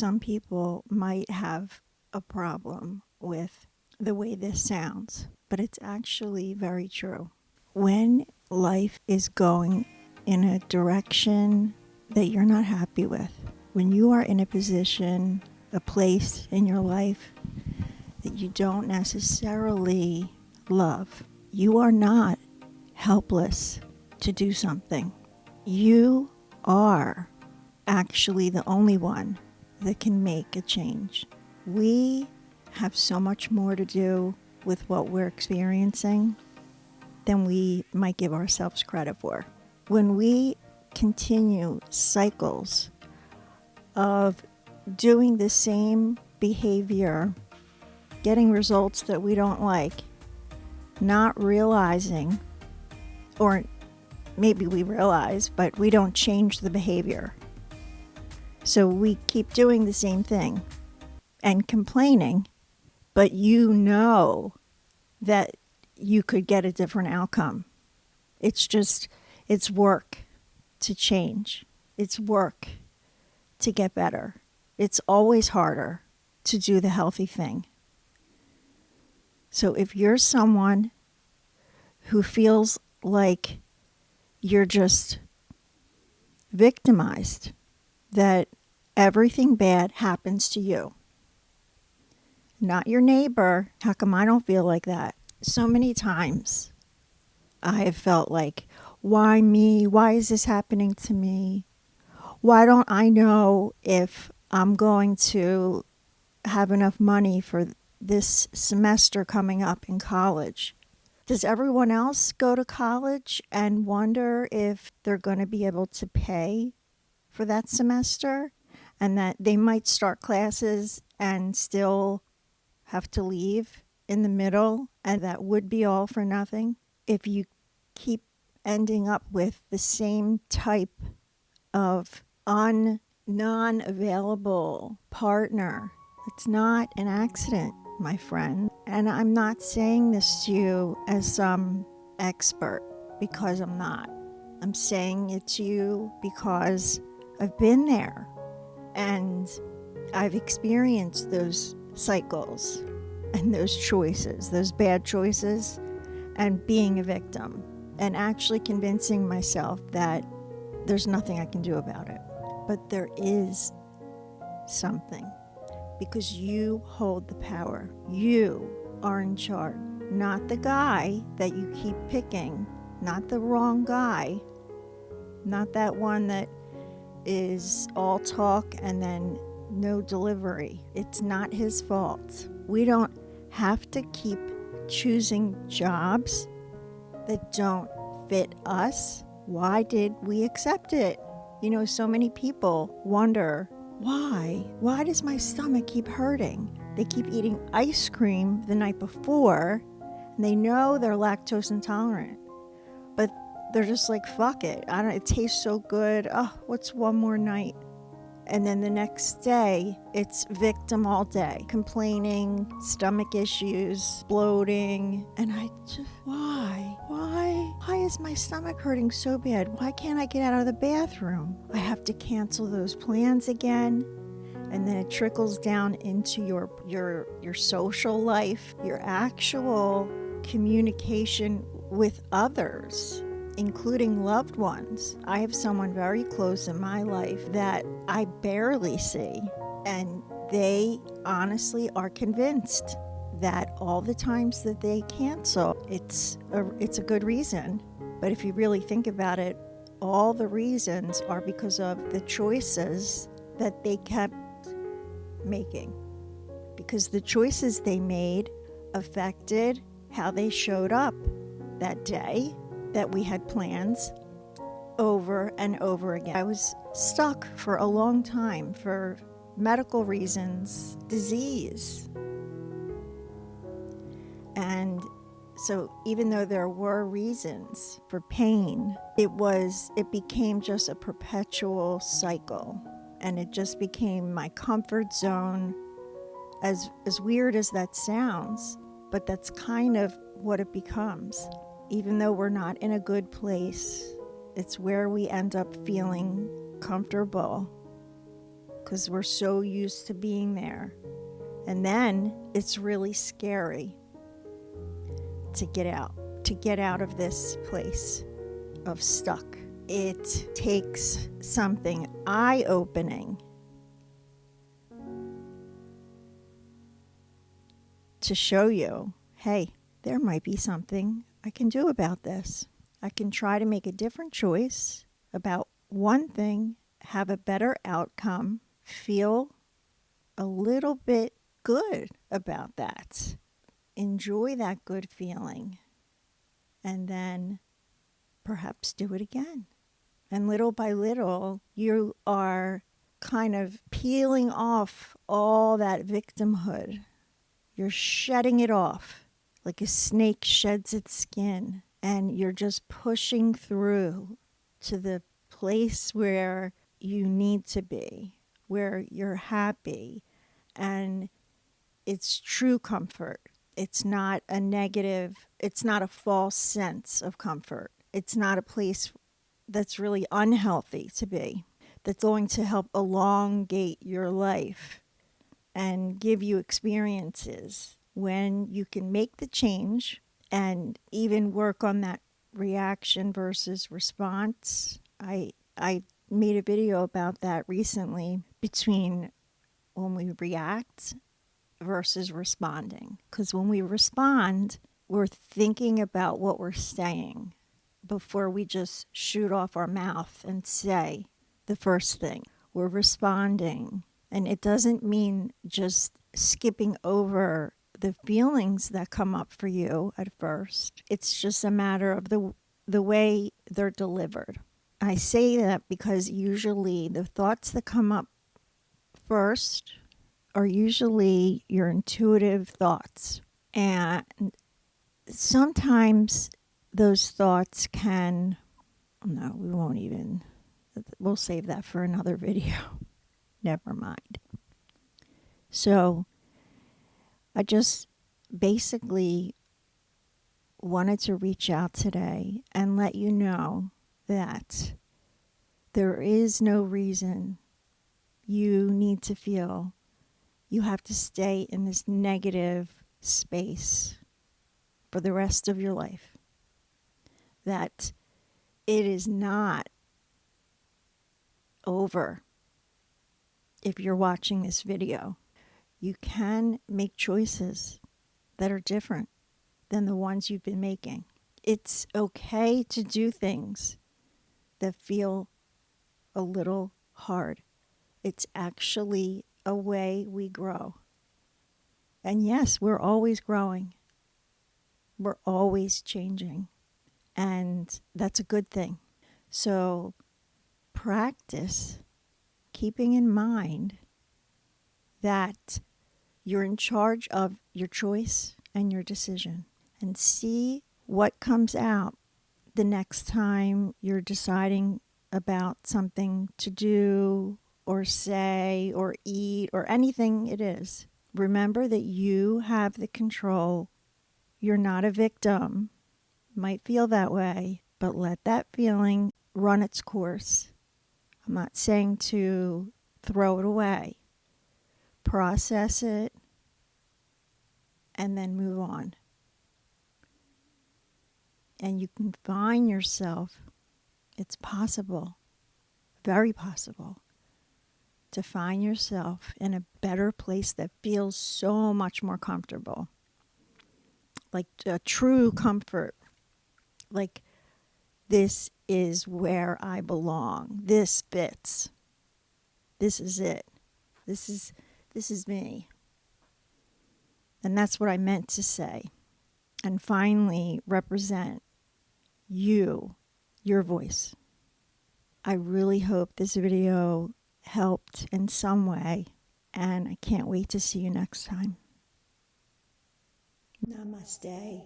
some people might have a problem with the way this sounds, but it's actually very true. When life is going in a direction that you're not happy with, when you are in a position, a place in your life that you don't necessarily love, you are not helpless to do something. You are actually the only one that can make a change. We have so much more to do with what we're experiencing than we might give ourselves credit for. When we continue cycles of doing the same behavior, getting results that we don't like, not realizing, or maybe we realize, but we don't change the behavior. So we keep doing the same thing and complaining, but you know that you could get a different outcome. It's work to change. It's work to get better. It's always harder to do the healthy thing. So if you're someone who feels like you're just victimized, that everything bad happens to you, not your neighbor. How come I don't feel like that? So many times I have felt like, why me? Why is this happening to me? Why don't I know if I'm going to have enough money for this semester coming up in college? Does everyone else go to college and wonder if they're going to be able to pay for that semester, and that they might start classes and still have to leave in the middle, and that would be all for nothing? If you keep ending up with the same type of non-available partner, it's not an accident, my friend. And I'm not saying this to you as some expert, because I'm not. I'm saying it to you because I've been there and I've experienced those cycles and those choices, those bad choices, and being a victim, and actually convincing myself that there's nothing I can do about it. But there is something, because you hold the power. You are in charge, not the guy that you keep picking, not the wrong guy, not that one that is all talk and then no delivery. It's not his fault. We don't have to keep choosing jobs that don't fit us. Why did we accept it? You know, so many people wonder, why? Why does my stomach keep hurting? They keep eating ice cream the night before, and they know they're lactose intolerant, but they're just like, fuck it. It tastes so good. Oh, what's one more night? And then the next day, it's victim all day, complaining, stomach issues, bloating. And I just, why? Why is my stomach hurting so bad? Why can't I get out of the bathroom? I have to cancel those plans again. And then it trickles down into your social life, your actual communication with others, including loved ones. I have someone very close in my life that I barely see, and they honestly are convinced that all the times that they cancel, it's a good reason. But if you really think about it, all the reasons are because of the choices that they kept making, because the choices they made affected how they showed up that day that we had plans over and over again. I was stuck for a long time for medical reasons, disease. And so even though there were reasons for pain, it became just a perpetual cycle. And it just became my comfort zone, as weird as that sounds, but that's kind of what it becomes. Even though we're not in a good place, it's where we end up feeling comfortable, because we're so used to being there. And then it's really scary to get out of this place of stuck. It takes something eye-opening to show you, hey, there might be something I can do about this. I can try to make a different choice about one thing, have a better outcome, feel a little bit good about that. Enjoy that good feeling, and then perhaps do it again. And little by little, you are kind of peeling off all that victimhood. You're shedding it off like a snake sheds its skin, and you're just pushing through to the place where you need to be, where you're happy, and it's true comfort. It's not a negative, it's not a false sense of comfort. It's not a place that's really unhealthy to be, that's going to help elongate your life and give you experiences when you can make the change and even work on that reaction versus response. I made a video about that recently, between when we react versus responding. Because when we respond, we're thinking about what we're saying before we just shoot off our mouth and say the first thing. We're responding. And it doesn't mean just skipping over the feelings that come up for you at first. It's just a matter of the way they're delivered. I say that because usually the thoughts that come up first are usually your intuitive thoughts. And sometimes those thoughts can, no, we'll save that for another video. Never mind. So I just basically wanted to reach out today and let you know that there is no reason you need to feel you have to stay in this negative space for the rest of your life. That it is not over. If you're watching this video, you can make choices that are different than the ones you've been making. It's okay to do things that feel a little hard. It's actually a way we grow. And yes, we're always growing. We're always changing. And that's a good thing. So practice keeping in mind that you're in charge of your choice and your decision, and see what comes out the next time you're deciding about something to do or say or eat or anything it is. Remember that you have the control. You're not a victim. Might feel that way, but let that feeling run its course. I'm not saying to throw it away. Process it and then move on. And you can find yourself, it's possible, very possible, to find yourself in a better place that feels so much more comfortable. Like a true comfort. Like, this is where I belong. This fits. This is it. This is me. And that's what I meant to say. And finally, represent you, your voice. I really hope this video helped in some way, and I can't wait to see you next time. Namaste.